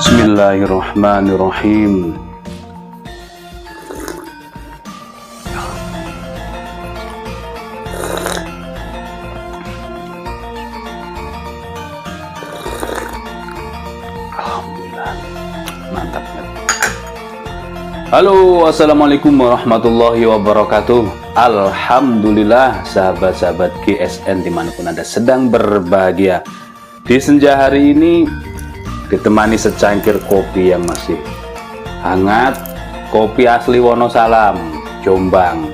Bismillahirrahmanirrahim. Alhamdulillah, mantap. Halo, assalamualaikum warahmatullahi wabarakatuh. Alhamdulillah, sahabat-sahabat GSN dimanapun Anda sedang berbahagia. Di senja hari ini ditemani secangkir kopi yang masih hangat, kopi asli Wonosalam, Jombang.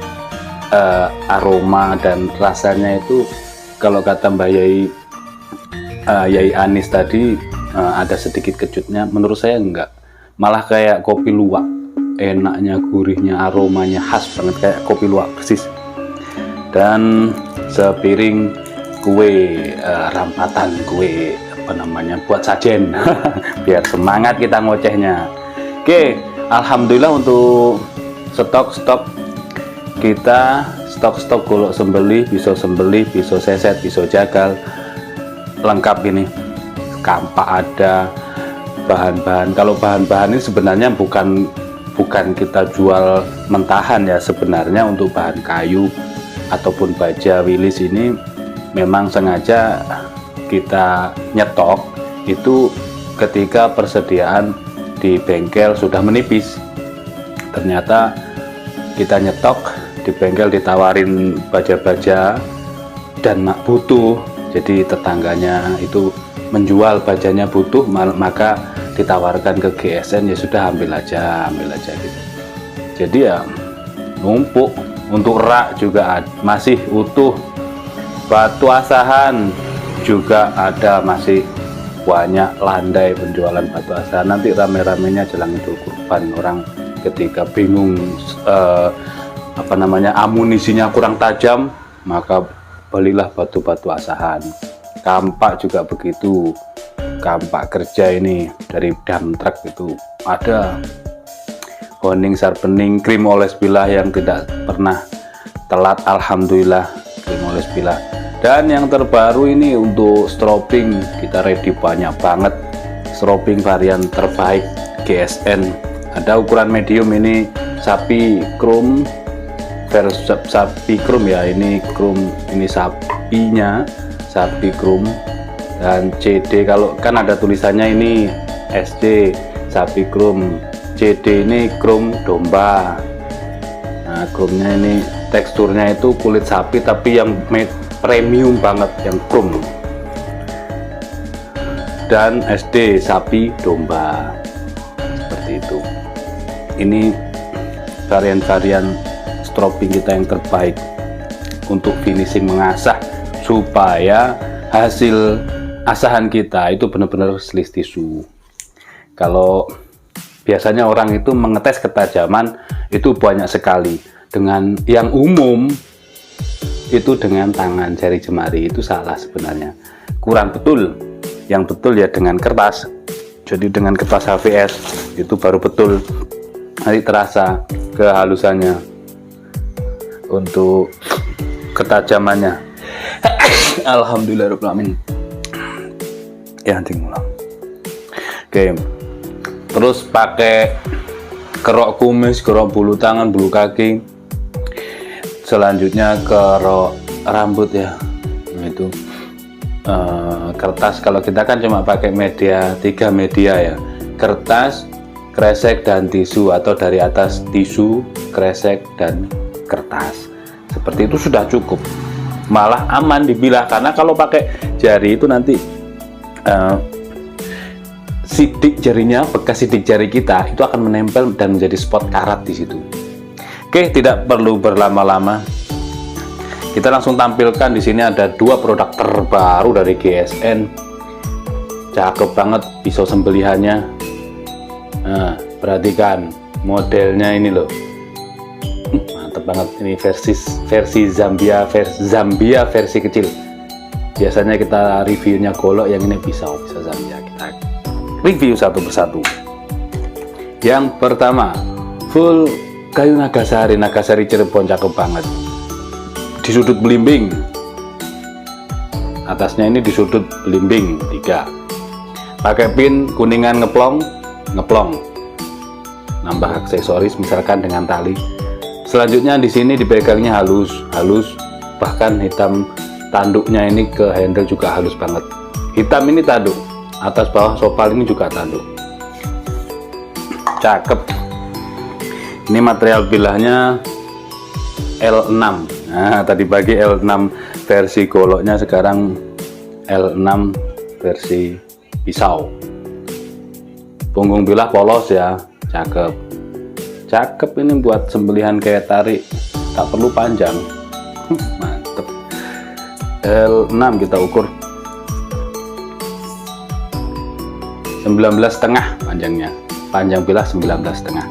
Aroma dan rasanya itu kalau kata Mbak Yai Anis tadi ada sedikit kejutnya, menurut saya enggak, malah kayak kopi luwak, enaknya, gurihnya, aromanya khas banget kayak kopi luwak persis. Dan sepiring kue rampatan, kue buat sajen biar semangat kita ngocehnya. Oke, alhamdulillah untuk stok kita, stok golok sembelih, pisau seset, pisau jagal, lengkap ini. Kampak ada, bahan-bahan. Kalau bahan-bahan ini sebenarnya bukan kita jual mentahan ya, sebenarnya untuk bahan kayu ataupun baja wilis ini memang sengaja kita nyetok itu ketika persediaan di bengkel sudah menipis. Ternyata kita nyetok di bengkel ditawarin baja-baja dan butuh, jadi tetangganya itu menjual bajanya butuh, maka ditawarkan ke GSN, ya sudah ambil aja gitu. Jadi ya numpuk. Untuk rak juga masih utuh, batu asahan juga ada, masih banyak landai penjualan batu asahan. Nanti rame-ramenya jelang Idul Kurban, orang ketika bingung amunisinya kurang tajam, maka belilah batu-batu asahan. Kampak juga begitu, kampak kerja ini dari dump truck itu ada. Honing, sarpening, krim oles bilah yang tidak pernah telat, alhamdulillah, krim oles bilah. Dan yang terbaru ini untuk strobing, kita ready banyak banget strobing varian terbaik GSN. Ada ukuran medium, ini sapi krum versus sapi krum ya, ini krum, ini sapinya sapi krum. Dan CD, kalau kan ada tulisannya ini SD sapi krum, CD ini krum domba. Nah, krumnya ini teksturnya itu kulit sapi tapi yang premium banget, yang krum. Dan SD sapi domba, seperti itu. Ini varian-varian strobing kita yang terbaik untuk finishing, mengasah supaya hasil asahan kita itu benar-benar slice tisu. Kalau biasanya orang itu mengetes ketajaman itu banyak sekali. Dengan yang umum itu dengan tangan jari jemari itu salah sebenarnya, kurang betul. Yang betul ya dengan kertas. Jadi dengan kertas HVS itu baru betul, nanti terasa kehalusannya untuk ketajamannya. Alhamdulillahirrahmanirrahim. Ya, tinggal. Oke. Terus pakai kerok kumis, kerok bulu tangan, bulu kaki. Selanjutnya kerok rambut ya. Nah, itu kertas. Kalau kita kan cuma pakai media, 3 media ya. Kertas, kresek, dan tisu, atau dari atas tisu, kresek, dan kertas. Seperti itu sudah cukup. Malah aman dibilah, karena kalau pakai jari itu nanti sidik jarinya, bekas sidik jari kita itu akan menempel dan menjadi spot karat di situ. Oke, tidak perlu berlama-lama. Kita langsung tampilkan di sini ada 2 produk terbaru dari GSN. Cakep banget pisau sembelihannya. Nah, perhatikan modelnya ini loh. Mantep banget, ini versi Zambia versi kecil. Biasanya kita reviewnya golok, yang ini pisau Zambia. Kita review satu persatu. Yang pertama, full kayu Nagasari Cirebon, cakep banget. Di sudut belimbing, atasnya ini di sudut belimbing 3. Pakai pin kuningan ngeplong, nambah aksesoris misalkan dengan tali. Selanjutnya di sini dipegangnya halus, bahkan hitam tanduknya ini ke handle juga halus banget. Hitam ini tanduk, atas bawah sopal ini juga tanduk. Cakep. Ini material bilahnya L6. Nah, tadi pagi L6 versi goloknya, sekarang L6 versi pisau. Punggung bilah polos ya, cakep. Cakep ini buat sembelihan kayak tarik, tak perlu panjang. Mantep. L6 kita ukur 19,5 panjangnya. Panjang bilah 19,5.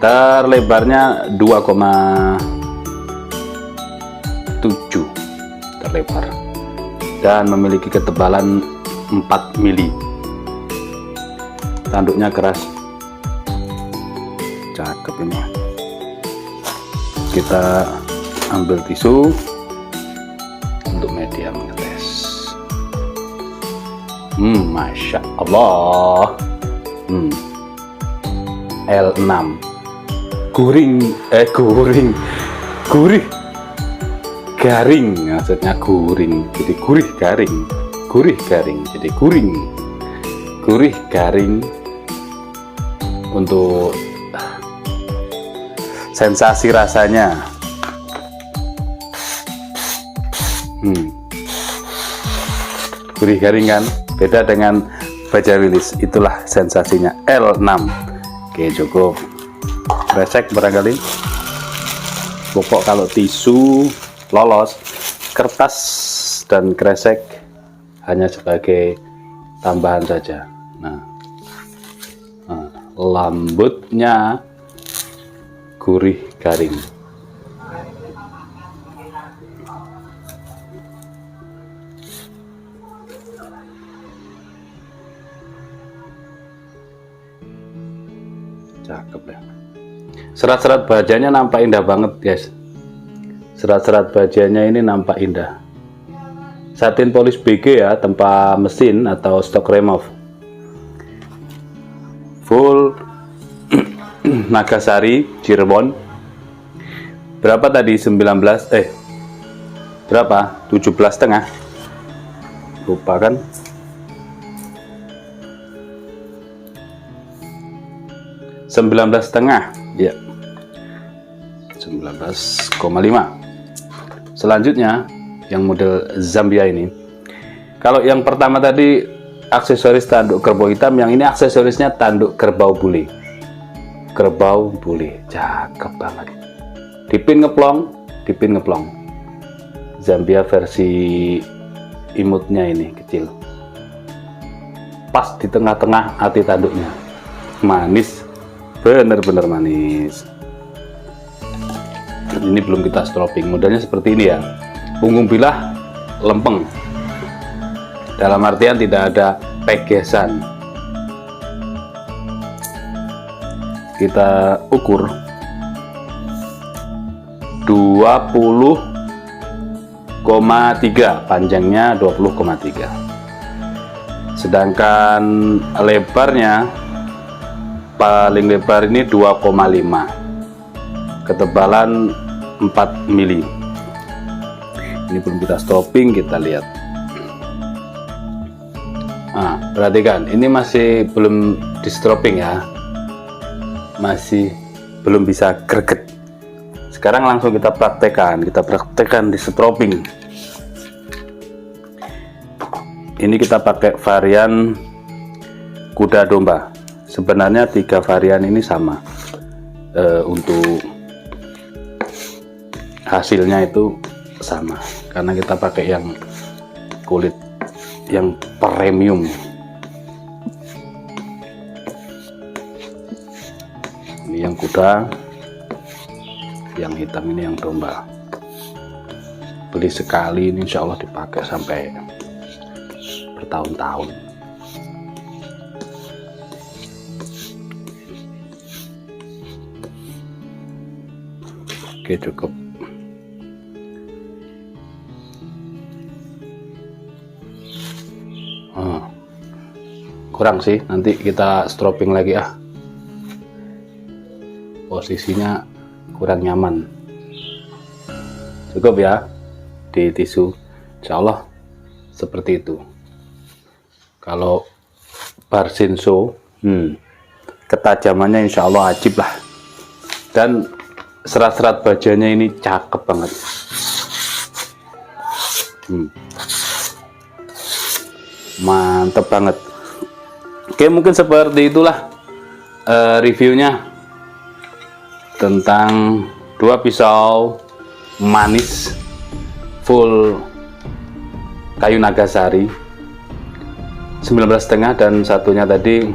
Terlebarnya 2,7 terlebar dan memiliki ketebalan 4 mili. Tanduknya keras, cakep ini. Kita ambil tisu untuk media mengetes. Masya Allah. L6 gurih, garing, maksudnya guring, jadi gurih garing, jadi gurih garing. Untuk sensasi rasanya, gurih garing kan, beda dengan baja wilis. Itulah sensasinya L6. Oke, cukup. Kresek barangkali, pokok kalau tisu lolos, kertas dan kresek hanya sebagai tambahan saja. Nah, lembutnya gurih garing. Cakep ya. Serat-serat bajanya nampak indah banget guys. Serat-serat bajanya ini nampak indah. Satin polis BG ya, tanpa mesin atau stock remove. Full Nagasari Cirebon. Berapa tadi? 17,5. Lupa kan? 19,5 ya, 19,5. Selanjutnya yang model Zambia ini. Kalau yang pertama tadi aksesoris tanduk kerbau hitam, yang ini aksesorisnya tanduk kerbau bule. Cakep banget. Dipin ngeplong. Zambia versi imutnya ini kecil. Pas di tengah-tengah hati tanduknya. Manis. Bener-bener manis. Ini belum kita stropping, modelnya seperti ini ya. punggung bilah lempeng, dalam artian tidak ada pegesan. Kita ukur 20,3, panjangnya 20,3, sedangkan lebarnya paling lebar ini 2,5, ketebalan 4 mili. Ini belum kita stopping, kita lihat. Nah, perhatikan, ini masih belum di stopping ya, masih belum bisa greget. Sekarang langsung kita praktekkan di stopping. Ini kita pakai varian kuda domba. Sebenarnya 3 varian ini sama, untuk hasilnya itu sama, karena kita pakai yang kulit yang premium. Ini yang kuda, yang hitam ini yang domba. Beli sekali ini insya Allah dipakai sampai bertahun-tahun. Oke, cukup. Kurang sih, nanti kita stropping lagi ah. Posisinya kurang nyaman. Cukup ya di tisu. Insya Allah seperti itu. Kalau Barsinso, ketajamannya insya Allah ajib lah. Dan serat-serat bajanya ini cakep banget. Mantep banget. Oke, mungkin seperti itulah reviewnya tentang 2 pisau manis full kayu nagasari 19,5, dan satunya tadi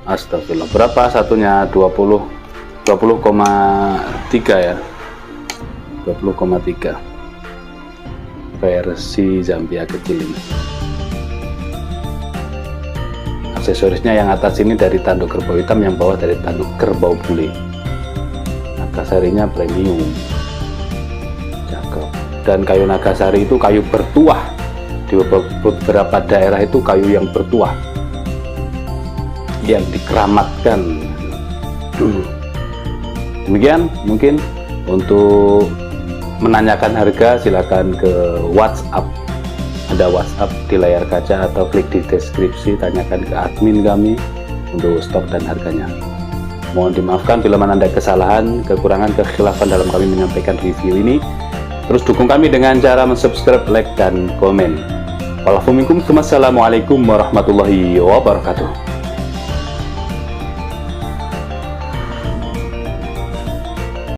astagfirullah, berapa satunya? 20,3 ya, 20,3 versi Zambia kecil ini. Aksesorisnya yang atas ini dari tanduk kerbau hitam, yang bawah dari tanduk kerbau bule. Nagasarinya premium, cakep. Dan kayu nagasari itu kayu bertuah. Di beberapa daerah itu kayu yang bertuah, yang dikeramatkan. Demikian mungkin. Untuk menanyakan harga silakan ke WhatsApp, ada WhatsApp di layar kaca, atau klik di deskripsi, tanyakan ke admin kami untuk stok dan harganya. Mohon dimaafkan bila mana ada kesalahan, kekurangan, kekhilafan dalam kami menyampaikan review ini. Terus dukung kami dengan cara subscribe, like, dan komen. Wassalamualaikum warahmatullahi wabarakatuh.